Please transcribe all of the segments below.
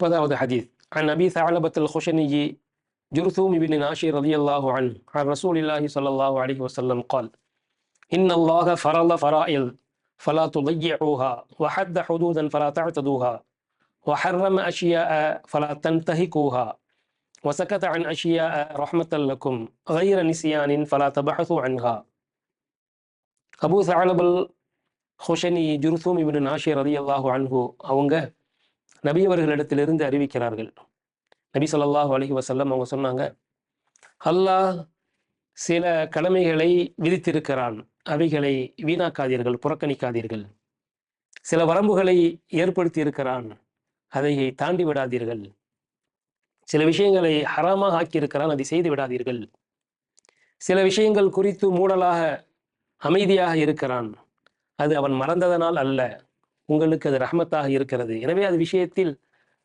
30வது ஹதீஸ். عن أبي ثعلبة الخشني جرثوم بن ناشر رضي الله عنه عن رسول الله صلى الله عليه وسلم قال: إن الله فرض فرائض فلا تضيعوها وحد حدودا فلا تعتدوها وحرم أشياء فلا تنتهكوها وسكت عن أشياء رحمة لكم غير نسيان فلا تبحثوا عنها. அபூ சஅலபல் ஹுஷனி ஜுர்தூம் இப்னு நாஷிர் ரலியல்லாஹு அன்ஹு அவங்க நபி அவர்களிடத்திலிருந்து அறிவிக்கிறார்கள். நபி ஸல்லல்லாஹு அலைஹி வஸல்லம் அவங்க சொன்னாங்க, அல்லாஹ் சில கடமைகளை விதித்திருக்கிறான், அவைகளை வீணாக்காதீர்கள், புறக்கணிக்காதீர்கள். சில வரம்புகளை ஏற்படுத்தி இருக்கிறான், அதை தாண்டி விடாதீர்கள். சில விஷயங்களை ஹராமாக ஆக்கியிருக்கிறான், அதை செய்து விடாதீர்கள். சில விஷயங்கள் குறித்து மூடலாக அமைதியாக இருக்கிறான், அது அவன் மறந்ததனால் அல்ல, உங்களுக்கு அது ரஹ்மத்தாக இருக்கிறது. எனவே அது விஷயத்தில்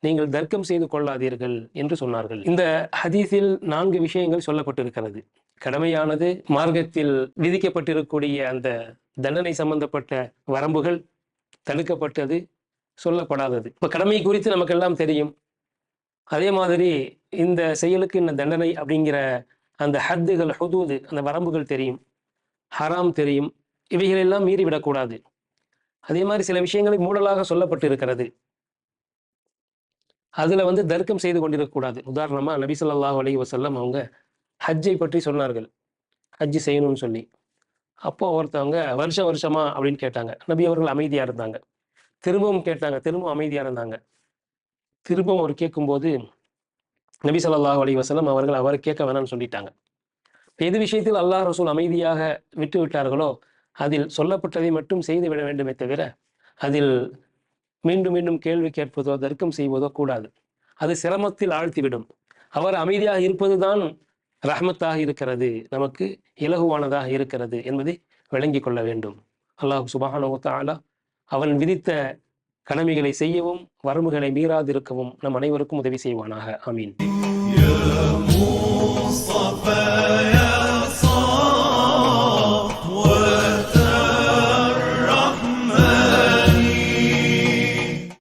நீங்கள் தர்க்கம் செய்து கொள்ளாதீர்கள் என்று சொன்னார்கள். இந்த ஹதீஸில் 4 விஷயங்கள் சொல்லப்பட்டிருக்கிறது. கடமையானது, மார்க்கத்தில் விதிக்கப்பட்டிருக்கக்கூடிய அந்த தண்டனை சம்பந்தப்பட்ட வரம்புகள், தடுக்கப்பட்டது, சொல்லப்படாதது. இப்போ கடமை குறித்து நமக்கெல்லாம் தெரியும். அதே மாதிரி இந்த செயலுக்கு இந்த தண்டனை அப்படிங்கிற அந்த ஹத்துகள், ஹுதூது, அந்த வரம்புகள் தெரியும். ஹராம் தெரியும். இவைகளெல்லாம் மீறிவிடக்கூடாது. அதே மாதிரி சில விஷயங்களை மூடலாக சொல்லப்பட்டு இருக்கிறது, அதில் தர்க்கம் செய்து கொண்டிருக்கக்கூடாது. உதாரணமாக நபி ஸல்லல்லாஹு அலைஹி வஸல்லம் அவங்க ஹஜ்ஜை பற்றி சொன்னார்கள், ஹஜ்ஜி செய்யணும்னு சொல்லி. அப்போ ஒருத்தவங்க வருஷமா அப்படின்னு கேட்டாங்க. நபி அவர்கள் அமைதியாக இருந்தாங்க. திரும்பவும் கேட்டாங்க, திரும்பவும் அமைதியாக இருந்தாங்க. திரும்பவும் அவர் கேட்கும்போது நபி ஸல்லல்லாஹு அலைஹி வஸல்லம் அவர்கள் அவர் கேட்க வேணாம்னு சொல்லிட்டாங்க. எது விஷயத்தில் அல்லாஹ் ரசூல் அமைதியாக விட்டு விட்டார்களோ அதில் சொல்லப்பட்டதை மட்டும் செய்து விட வேண்டுமே தவிர அதில் மீண்டும் மீண்டும் கேள்வி கேட்பதோ தர்க்கம் செய்வதோ கூடாது. அது சிரமத்தில் ஆழ்த்திவிடும். அவர் அமைதியாக இருப்பதுதான் ரஹ்மத்தாக இருக்கிறது, நமக்கு இலகுவானதாக இருக்கிறது என்பதை விளங்கி கொள்ள வேண்டும். அல்லாஹ் சுப்ஹானஹு வ தஆலா அவன் விதித்த கடமைகளை செய்யவும் வரம்புகளை மீறாதிருக்கவும் நம் அனைவருக்கும் உதவி செய்வானாக. ஆமீன்.